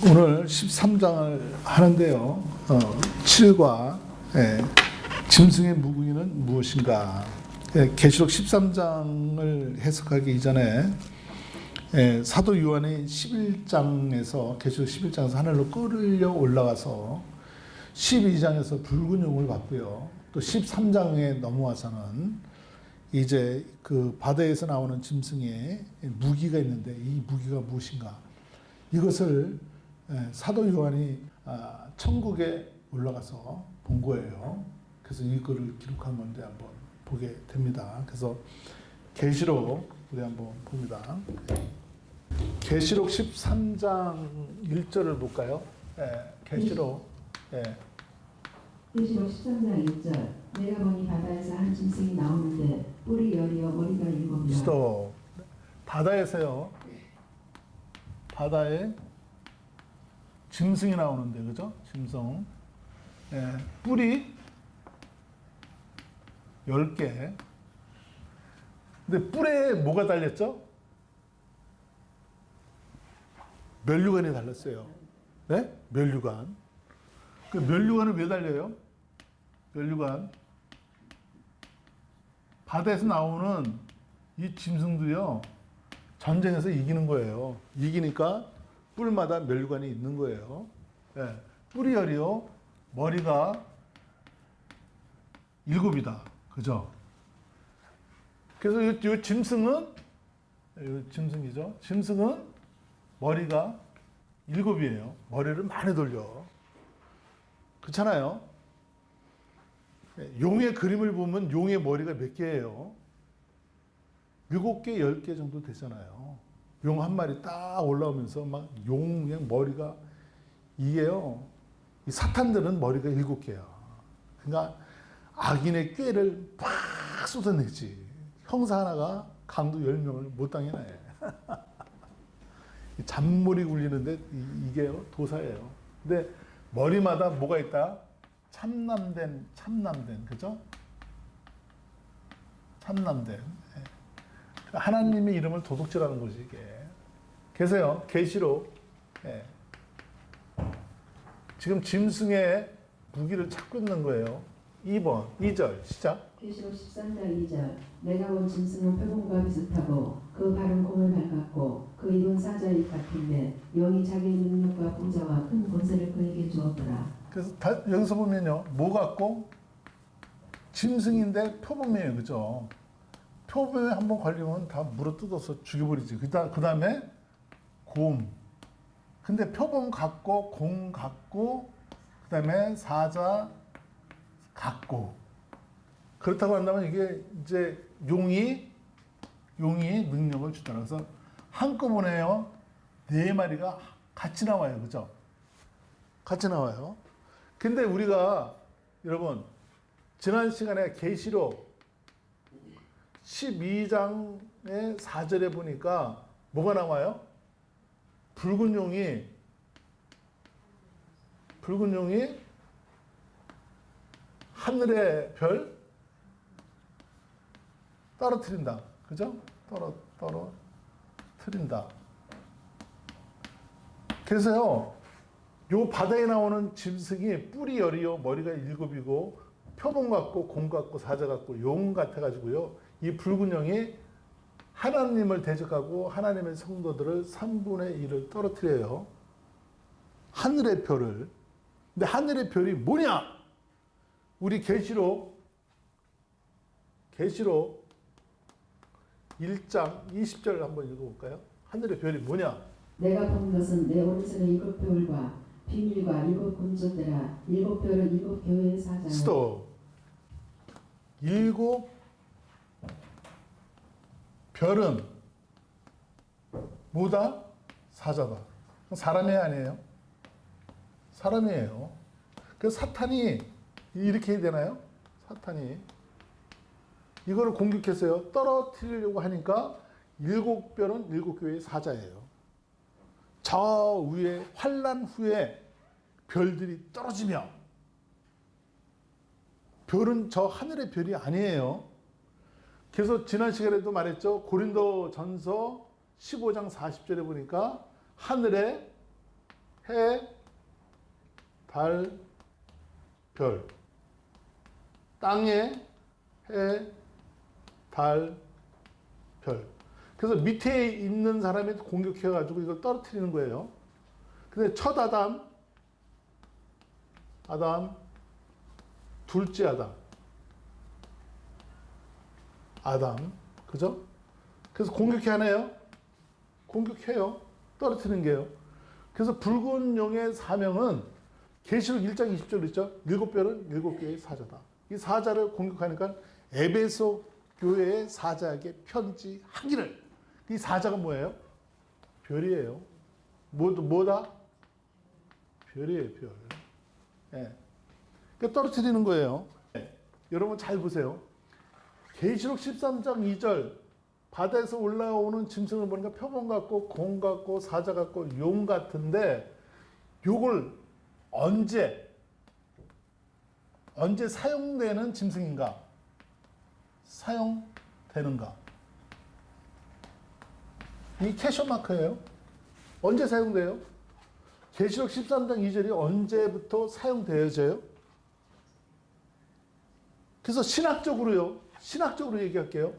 오늘 13장을 하는데요. 7과 짐승의 무궁이는 무엇인가? 계시록 13장을 해석하기 이전에 사도 요한이 11장에서 계시록 11장에서 하늘로 끌려 올라가서 12장에서 붉은 용을 봤고요. 또 13장에 넘어와서는 이제 그 바다에서 나오는 짐승의 무기가 있는데 이 무기가 무엇인가? 이것을 사도 요한이 천국에 올라가서 본 거예요. 그래서 이거를 기록한 건데 한번 보게 됩니다. 그래서 계시록 우리 한번 봅니다. 계시록 13장 1절을 볼까요? 계시록 계시록 13장 1절 내가 보니 바다에서 한 짐승이 나오는데 뿔이 여리어 머리가 일곱이라. 스톱. 바다에서요. 바다에 짐승이 나오는데, 그죠? 짐승. 뿔이 10개. 근데 뿔에 뭐가 달렸죠? 면류관이 달렸어요. 네? 면류관. 그 면류관은 왜 달려요? 면류관. 바다에서 나오는 이 짐승도요, 전쟁에서 이기는 거예요. 이기니까 뿔마다 면류관이 있는 거예요. 뿔이 열이요, 머리가 7이다. 그죠? 그래서 이 짐승은, 짐승이죠. 짐승은 머리가 7이에요. 머리를 많이 돌려. 그렇잖아요. 용의 그림을 보면 용의 머리가 몇 개예요? 7개, 10개 정도 되잖아요. 용 한 마리 딱 올라오면서 막 용의 머리가 이게요. 이 사탄들은 머리가 7개야. 그러니까 악인의 꾀를 팍 쏟아내지. 형사 하나가 강도 10명을 못 당해내. 잔머리 굴리는데 이게 도사예요. 근데 머리마다 뭐가 있다? 참남된, 그죠? 참남된. 하나님의 이름을 도둑질하는 거지, 이게. 그래서요, 계시록, 지금 짐승의 무기를 찾고 있는 거예요. 2절, 시작. 계시록 13장 2절 내가 본 짐승은 표범과 비슷하고 그 발은 공을 밟았고 그 입은 사자의 입 같은데 영이 자기의 능력과 부자와 큰 권세를 그에게 주었더라. 그래서 여기서 보면요, 뭐 같고? 짐승인데 표범이에요, 그죠? 표범에 한번 걸리면 다 물어뜯어서 죽여버리지. 그 다음에 곰. 근데 표범 같고, 곰 같고, 그 다음에 사자 같고. 그렇다고 한다면 이게 이제 용이 능력을 주잖아요. 그래서 한꺼번에요, 4마리가 같이 나와요. 그죠? 같이 나와요. 근데 우리가, 여러분, 지난 시간에 계시록 12장의 4절에 보니까 뭐가 나와요? 붉은 용이 하늘의 별 떨어뜨린다. 그죠? 떨어뜨린다. 그래서요, 요 바다에 나오는 짐승이 뿔이 10이요, 머리가 7이고, 표범 같고, 곰 같고, 사자 같고, 용 같아가지고요, 이 붉은 용이 하나님을 대적하고 하나님의 성도들을 3분의 1을 떨어뜨려요. 하늘의 별을. 근데 하늘의 별이 뭐냐? 우리 계시록 1장 20절 한번 읽어볼까요? 하늘의 별이 뭐냐? 내가 본 것은 내 오른손에 7별과 비밀과 7 군주들아 7별은 7 교회의 사장. 스톱. 7 별은 뭐다? 사자다. 사람이 아니에요? 사람이에요. 그래서 사탄이 이렇게 해야 되나요? 사탄이 이거를 공격해서요, 떨어뜨리려고 하니까 7별은 7교회의 사자예요. 저 위에 환란 후에 별들이 떨어지며, 별은 저 하늘의 별이 아니에요. 그래서 지난 시간에도 말했죠. 고린도 전서 15장 40절에 보니까 하늘에 해, 달, 별. 땅에 해, 달, 별. 그래서 밑에 있는 사람이 공격해가지고 이걸 떨어뜨리는 거예요. 근데 첫 아담, 둘째 아담, 그죠? 그래서 공격해 안 해요? 공격해요. 떨어뜨리는 게요. 그래서 붉은 용의 사명은 계시록 1장 20절 있죠? 7별은 7개의 사자다. 이 사자를 공격하니까 에베소 교회의 사자에게 편지하기를. 이 사자가 뭐예요? 별이에요. 뭐다? 별이에요, 별. 예. 그러니까 떨어뜨리는 거예요. 여러분 잘 보세요. 계시록 13장 2절 바다에서 올라오는 짐승을 보니까 표범 같고 공 같고 사자 같고 용 같은데 요걸 언제 사용되는 짐승인가? 사용되는가? 이 캐션 마크예요. 언제 사용돼요? 계시록 13장 2절이 언제부터 사용되어져요? 그래서 신학적으로 얘기할게요.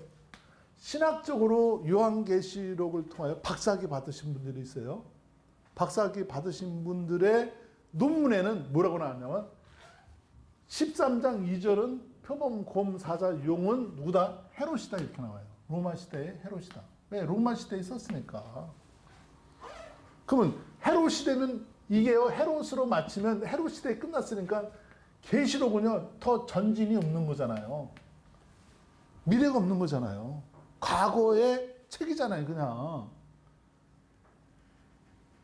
신학적으로 요한계시록을 통하여 박사학위 받으신 분들이 있어요. 박사학위 받으신 분들의 논문에는 뭐라고 나왔냐면 13장 2절은 표범, 곰, 사자, 용은 누구다? 헤롯이다 이렇게 나와요. 로마 시대의 헤롯이다. 왜? 로마 시대에 있었으니까. 그러면 헤롯 시대는 이게요. 헤롯으로 맞추면 헤롯 시대에 끝났으니까 계시록은요. 더 전진이 없는 거잖아요. 미래가 없는 거잖아요. 과거의 책이잖아요, 그냥.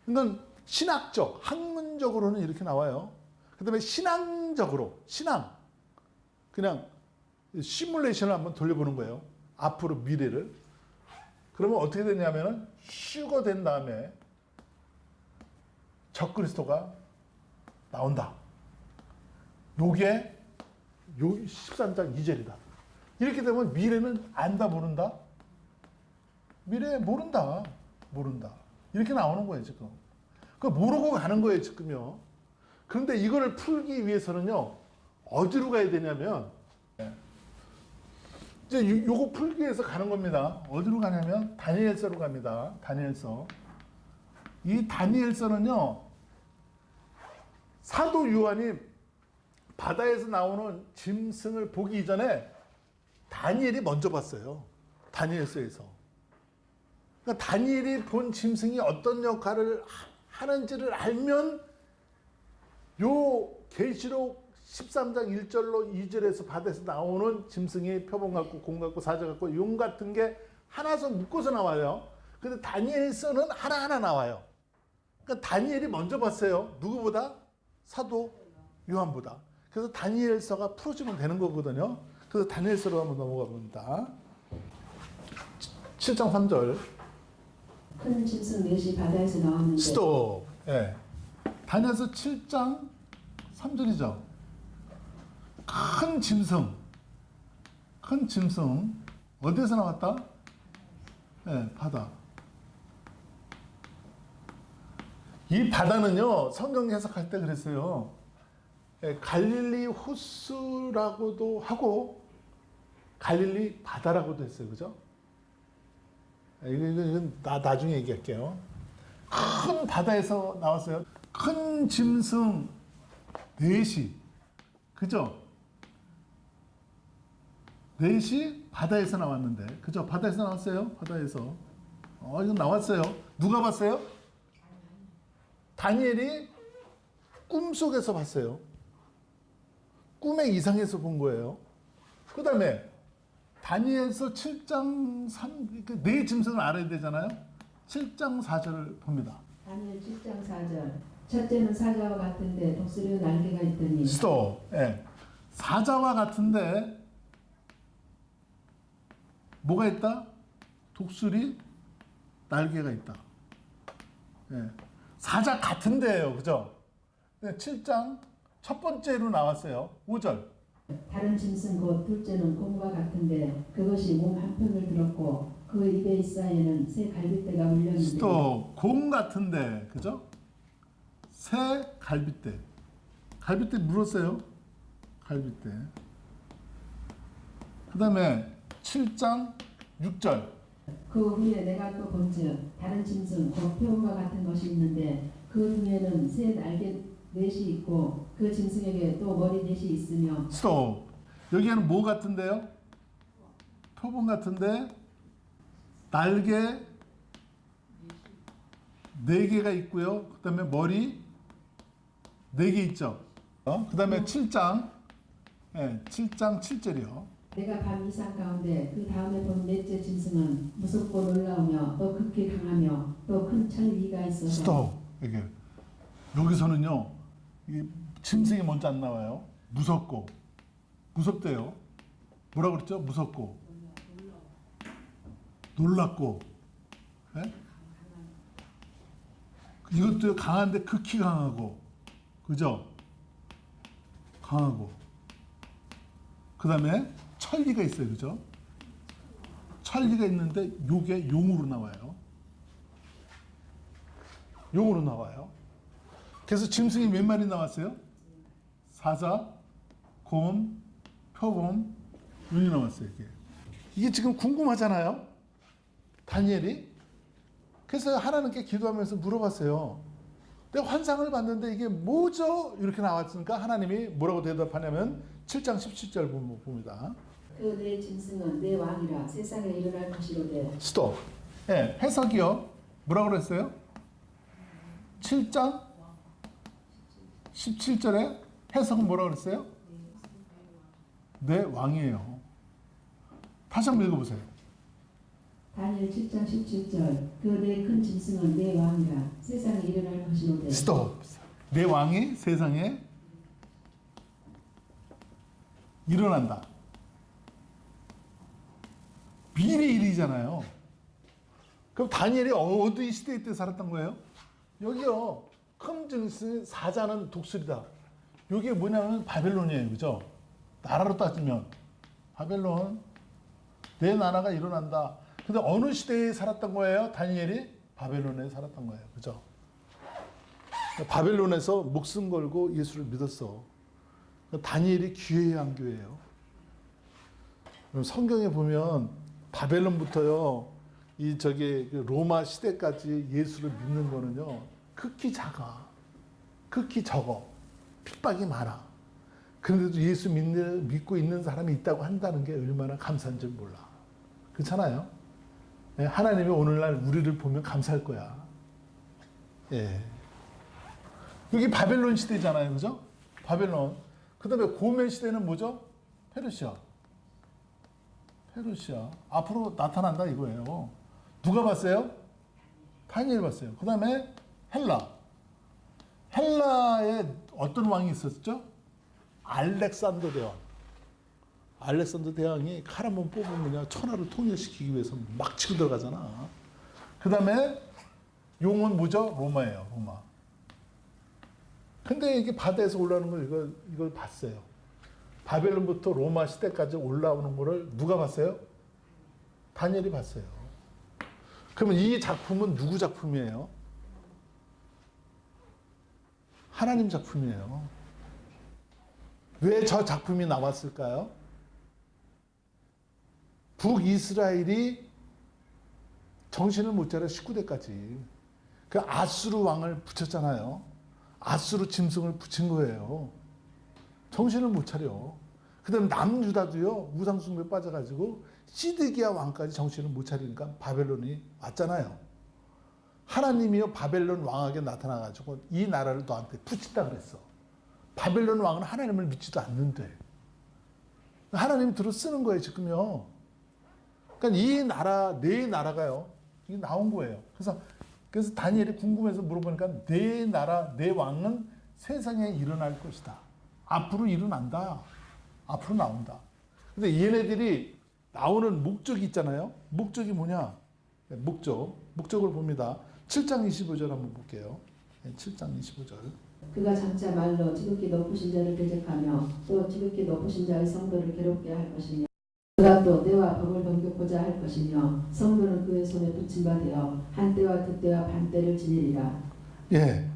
그러니까 신학적, 학문적으로는 이렇게 나와요. 그 다음에 신앙적으로, 그냥 시뮬레이션을 한번 돌려보는 거예요. 앞으로 미래를. 그러면 어떻게 되냐면은 휴거된 다음에 적그리스도가 나온다. 요게 13장 2절이다. 이렇게 되면 미래는 안다, 모른다? 미래 모른다. 이렇게 나오는 거예요, 지금. 그 모르고 가는 거예요, 지금요. 그런데 이거를 풀기 위해서는요, 어디로 가야 되냐면, 이제 요거 풀기 위해서 가는 겁니다. 어디로 가냐면, 다니엘서로 갑니다. 다니엘서. 이 다니엘서는요, 사도 요한이 바다에서 나오는 짐승을 보기 이전에 다니엘이 먼저 봤어요. 다니엘서에서. 그러니까 다니엘이 본 짐승이 어떤 역할을 하는지를 알면 요 계시록 13장 1절로 2절에서 바다에서 나오는 짐승이 표범 같고 공 같고 사자 같고 용 같은 게 하나서 묶어서 나와요. 근데 다니엘서는 하나하나 나와요. 그러니까 다니엘이 먼저 봤어요. 누구보다? 사도 요한보다. 그래서 다니엘서가 풀어지면 되는 거거든요. 그래서 다니엘서로 한번 넘어가 봅니다. 7장 3절. 큰 짐승 넷이 바다에서 나왔는데 스톱. 예. 다니엘서 7장 3절이죠. 큰 짐승. 어디에서 나왔다? 예, 바다. 이 바다는요, 성경 해석할 때 그랬어요. 예, 갈릴리 호수라고도 하고, 갈릴리 바다라고도 했어요. 그죠? 이건 나중에 얘기할게요. 큰 바다에서 나왔어요. 큰 짐승 넷이. 그죠? 넷이 바다에서 나왔는데. 그죠? 바다에서 나왔어요. 바다에서. 이건 나왔어요. 누가 봤어요? 다니엘이 꿈속에서 봤어요. 꿈에 이상해서 본 거예요. 그 다음에 다니엘서 7장 3, 네 짐승을 알아야 되잖아요. 7장 4절을 봅니다. 다니엘 7장 4절 첫째는 사자와 같은데 독수리 날개가 있더니 스톱. 예. 사자와 같은데 뭐가 있다? 독수리 날개가 있다. 예. 사자 같은데예요. 그죠? 7장 첫 번째로 나왔어요. 5절. 다른 짐승 곧 둘째는 곰과 같은데 그것이 몸 한편을 들었고 그 입에 있사에는 새 갈빗대가 물렸는데 또 곰 같은데. 그죠? 새 갈빗대. 갈빗대 물었어요. 갈빗대. 그 다음에 7장 6절. 그 후에 내가 또 본즉 다른 짐승 곧 표범과 같은 것이 있는데 그 등에는 새 날개 넷이 있고 그 짐승에게 또 머리 넷이 있으며 스톱. 여기에는 뭐 같은데요? 표범 같은데 날개 4개가 있고요. 그 다음에 머리 4개 있죠. 그 다음에 7장 7장 7절이요. 내가 밤 이상 가운데 그 다음에 본 넷째 짐승은 무섭고 놀라우며 또 극히 강하며 또 큰 철위가 있어서 스톱. 여기서는요. 이 짐승이 먼저 안 나와요. 무섭고. 무섭대요. 뭐라 그랬죠? 무섭고. 놀랍고. 네? 이것도 강한데 극히 강하고. 그죠? 강하고. 그 다음에 천리가 있어요. 그죠? 천리가 있는데 요게 용으로 나와요. 용으로 나와요. 그래서 짐승이 몇 마리 나왔어요? 사자, 곰, 표범, 용이 나왔어요. 이게 지금 궁금하잖아요. 다니엘이. 그래서 하나님께 기도하면서 물어봤어요. 내가 환상을 봤는데 이게 뭐죠? 이렇게 나왔으니까 하나님이 뭐라고 대답하냐면 7장 17절 봅니다. 그 내 짐승은 내 왕이라 세상에 일어날 것이로되 스톱. 예, 해석이요. 뭐라고 그랬어요? 7장 17절에 해석은 뭐라고 그랬어요? 내 왕이에요. 다시 한번 읽어보세요. 다니엘 7장 17절 그 내 큰 짐승은 내 왕이라 세상에 일어날 것이로되 스톱. 내 왕이 세상에 일어난다. 미래 일이잖아요. 그럼 다니엘이 어디 시대 때 살았던 거예요? 여기요. 큰 짐승 사자는 독수리다. 이게 뭐냐면 바벨론이에요. 그죠? 나라로 따지면 바벨론. 내 나라가 일어난다. 근데 어느 시대에 살았던 거예요? 다니엘이 바벨론에 살았던 거예요. 그죠? 바벨론에서 목숨 걸고 예수를 믿었어. 다니엘이 귀해의 한교예요. 성경에 보면 바벨론부터요, 로마 시대까지 예수를 믿는 거는요, 극히 작아. 극히 적어. 핍박이 많아. 그런데도 예수 믿고 있는 사람이 있다고 한다는 게 얼마나 감사한 줄 몰라. 그렇잖아요? 예, 하나님이 오늘날 우리를 보면 감사할 거야. 예. 여기 바벨론 시대잖아요. 그죠? 바벨론. 그 다음에 고멜 시대는 뭐죠? 페르시아. 페르시아. 앞으로 나타난다 이거예요. 누가 봤어요? 다니엘 봤어요. 그 다음에 헬라. 헬라에 어떤 왕이 있었죠? 알렉산더 대왕. 알렉산더 대왕이 칼 한 번 뽑으면 그냥 천하를 통일시키기 위해서 막 치고 들어가잖아. 그 다음에 용은 뭐죠? 로마예요. 로마. 근데 이게 바다에서 올라오는 걸 이걸 봤어요. 바벨론부터 로마 시대까지 올라오는 거를 누가 봤어요? 다니엘이 봤어요. 그러면 이 작품은 누구 작품이에요? 하나님 작품이에요. 왜 저 작품이 나왔을까요? 북이스라엘이 정신을 못 차려 19대까지 그 아수르 왕을 붙였잖아요. 아수르 짐승을 붙인 거예요. 정신을 못 차려. 그 다음 남유다도요, 우상숭배에 빠져가지고 시드기야 왕까지 정신을 못 차리니까 바벨론이 왔잖아요. 하나님이요, 바벨론 왕에게 나타나가지고 이 나라를 너한테 붙인다 그랬어. 바벨론 왕은 하나님을 믿지도 않는데. 하나님이 들어 쓰는 거예요, 지금요. 그러니까 이 나라, 내 나라가요, 이게 나온 거예요. 그래서 다니엘이 궁금해서 물어보니까 내 나라, 내 왕은 세상에 일어날 것이다. 앞으로 일어난다. 앞으로 나온다. 근데 얘네들이 나오는 목적이 있잖아요. 목적이 뭐냐? 목적을 봅니다. 7장 25절 한번 볼게요. 7장 25절. 그가 장차 말로 지극히 높으신 자를 대적하며 또 지극히 높으신 자의 성도를 괴롭게 할 것이며 그가 또 때와 법을 넘겼고자 할 것이며 성도는 그의 손에 붙임 바 되어 한때와 득때와 반때를 지니리라. 예.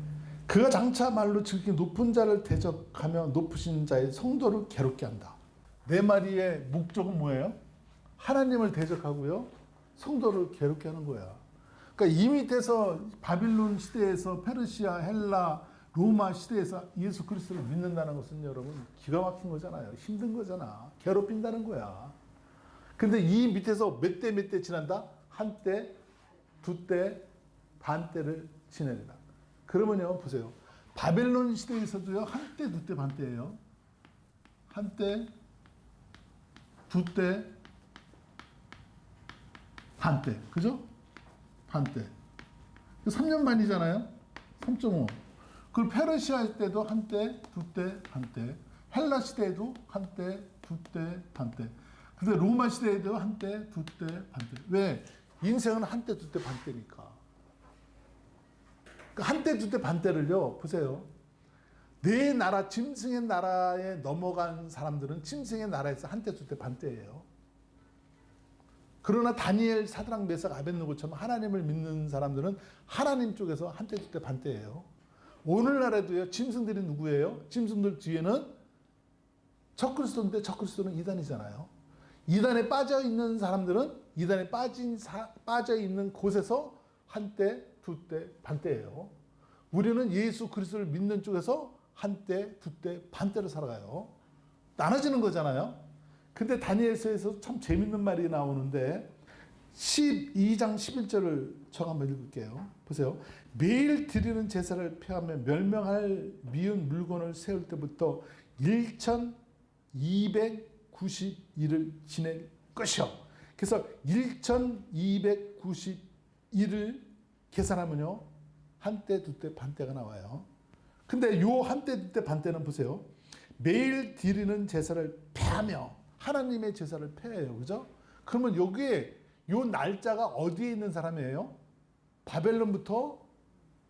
그가 장차 말로 지극히 높은 자를 대적하며 높으신 자의 성도를 괴롭게 한다. 네 마리의 목적은 뭐예요? 하나님을 대적하고요, 성도를 괴롭게 하는 거야. 그러니까 이 밑에서 바빌론 시대에서 페르시아, 헬라, 로마 시대에서 예수 그리스도를 믿는다는 것은 여러분 기가 막힌 거잖아요. 힘든 거잖아. 괴롭힌다는 거야. 근데 이 밑에서 몇 대 지난다? 한 때, 두 때, 반 때를 지냅니다. 그러면요, 보세요. 바벨론 시대에서도요, 한 때, 두 때, 반 때예요. 한 때, 두 때, 반 때. 그죠? 반 때. 3년 반이잖아요. 3.5. 그리고 페르시아 때도 한 때, 두 때, 반 때. 헬라 시대에도 한 때, 두 때, 반 때. 근데 로마 시대에도 한 때, 두 때, 반 때. 왜? 인생은 한 때, 두 때, 반 때니까. 한 때, 두 때, 반 때를요, 보세요. 내 나라, 짐승의 나라에 넘어간 사람들은 짐승의 나라에서 한 때, 두 때, 반 때예요. 그러나 다니엘, 사드락, 메삭, 아벳느고처럼 하나님을 믿는 사람들은 하나님 쪽에서 한 때, 두 때, 반 때예요. 오늘날에도요, 짐승들이 누구예요? 짐승들 뒤에는 적그리스도인데 적그리스도는 이단이잖아요. 이단에 빠져 있는 사람들은 이단에 빠져 있는 곳에서 한때, 두 때, 반 때예요. 우리는 예수 그리스도를 믿는 쪽에서 한때, 두 때, 반 때를 살아가요. 나눠지는 거잖아요. 근데 다니엘서에서 참 재밌는 말이 나오는데 12장 11절을 제가 한번 읽을게요. 보세요. 매일 드리는 제사를 폐하며 멸명할 미운 물건을 세울 때부터 1290일을 지낼 것이요. 그래서 1290일을 계산하면요, 한때, 두때, 반때가 나와요. 근데 요 한때, 두때, 반때는 보세요. 매일 드리는 제사를 폐하며 하나님의 제사를 폐해요. 그죠? 그러면 여기에 요 날짜가 어디에 있는 사람이에요? 바벨론부터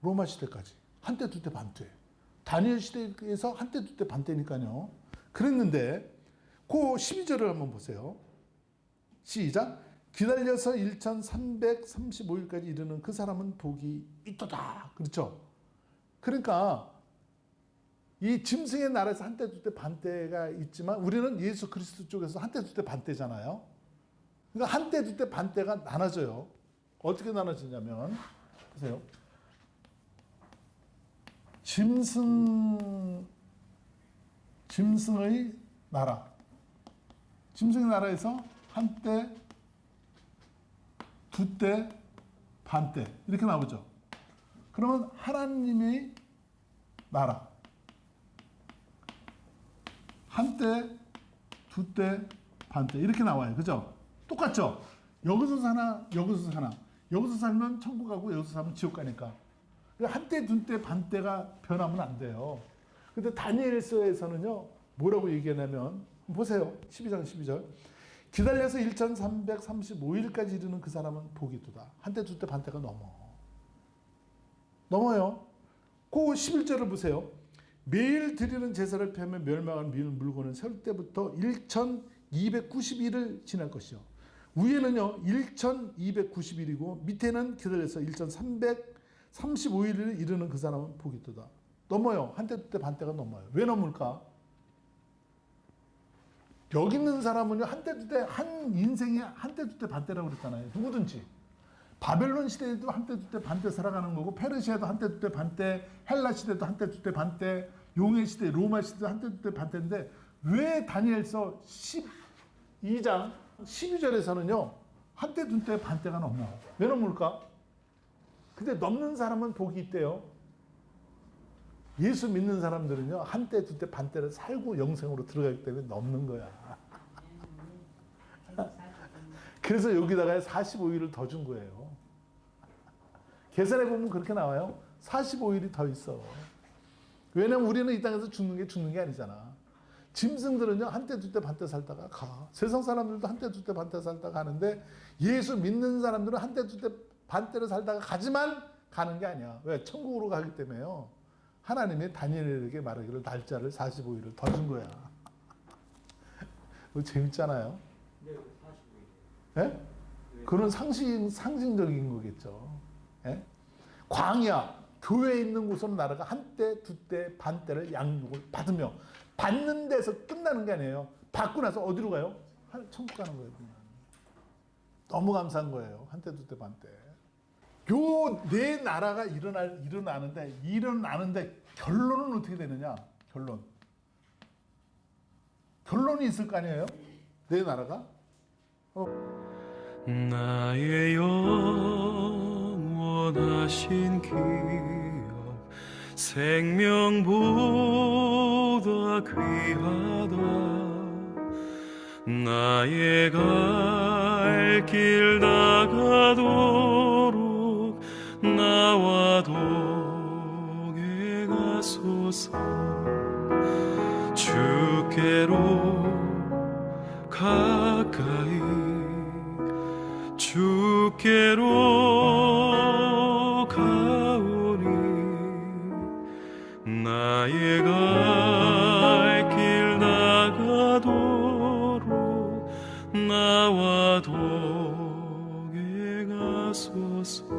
로마 시대까지. 한때, 두때, 반때. 다니엘 시대에서 한때, 두때, 반때니까요. 그랬는데 그 12절을 한번 보세요. 시작. 기다려서 1335일까지 이르는 그 사람은 복이 있도다. 그렇죠? 그러니까 이 짐승의 나라에서 한때, 두때, 반때가 있지만 우리는 예수 그리스도 쪽에서 한때, 두때, 반때잖아요. 그러니까 한때, 두때, 반때가 나눠져요. 어떻게 나눠지냐면 보세요. 짐승의 나라. 짐승의 나라에서 한때, 두때, 반때 이렇게 나오죠. 그러면 하나님의 나라. 한때, 두때, 반때 이렇게 나와요. 그죠? 똑같죠? 여기서 사나, 여기서 사나. 여기서 살면 천국 가고 여기서 살면 지옥 가니까. 한때, 두때, 반때가 변하면 안 돼요. 근데 다니엘서에서는요, 뭐라고 얘기하냐면, 보세요. 12장 12절. 기다려서 1335일까지 이르는 그 사람은 복이 있도다. 한때, 두때, 반때가 넘어요. 그 11절을 보세요. 매일 드리는 제사를 폐하며 멸망한 미운 물건을 세울 때부터 1290일을 지날 것이요. 위에는요 1290일이고 밑에는 기다려서 1335일을 이르는 그 사람은 복이 있도다. 넘어요. 한때, 두때, 반때가 넘어요. 왜 넘을까? 여기 있는 사람은요 한때, 두때, 한 인생이 한때, 두때, 반때라고 그랬잖아요. 누구든지. 바벨론 시대에도 한때, 두때, 반때 살아가는 거고, 페르시아도 한때, 두때, 반때, 헬라 시대도 한때, 두때, 반때, 용의 시대, 로마 시대도 한때, 두때, 반때인데 왜 다니엘서 12장 12절에서는요 한때, 두때, 반때가 넘어. 왜 넘을까? 근데 넘는 사람은 복이 있대요. 예수 믿는 사람들은요 한때, 두때, 반때를 살고 영생으로 들어가기 때문에 넘는 거야. 그래서 여기다가 45일을 더 준 거예요. 계산해 보면 그렇게 나와요. 45일이 더 있어. 왜냐면 우리는 이 땅에서 죽는 게 아니잖아. 짐승들은요 한때, 두때, 반때 살다가 가. 세상 사람들도 한때, 두때, 반때 살다가 가는데 예수 믿는 사람들은 한때, 두때, 반때를 살다가 가지만 가는 게 아니야. 왜? 천국으로 가기 때문에요. 하나님이 다니엘에게 말하기를 날짜를 45일을 더 준 거야. 재밌잖아요. 예? 그런 상징적인 거겠죠. 예? 광야, 교회에 있는 곳으로 나라가 한 때, 두 때, 반 때를 양육을 받으며 받는 데서 끝나는 게 아니에요. 받고 나서 어디로 가요? 천국 가는 거예요. 그냥. 너무 감사한 거예요. 한 때, 두 때, 반 때. 요 내 나라가 일어나는데 결론은 어떻게 되느냐? 결론이 있을 거 아니에요? 내 나라가? 나의 영원하신 기업 생명보다 귀하다. 나의 갈 길 나가도록 나와 동행 하소서. 주께로 가까이 주께로 가오니 나의 갈 길 나가도록 나와 동행하소서.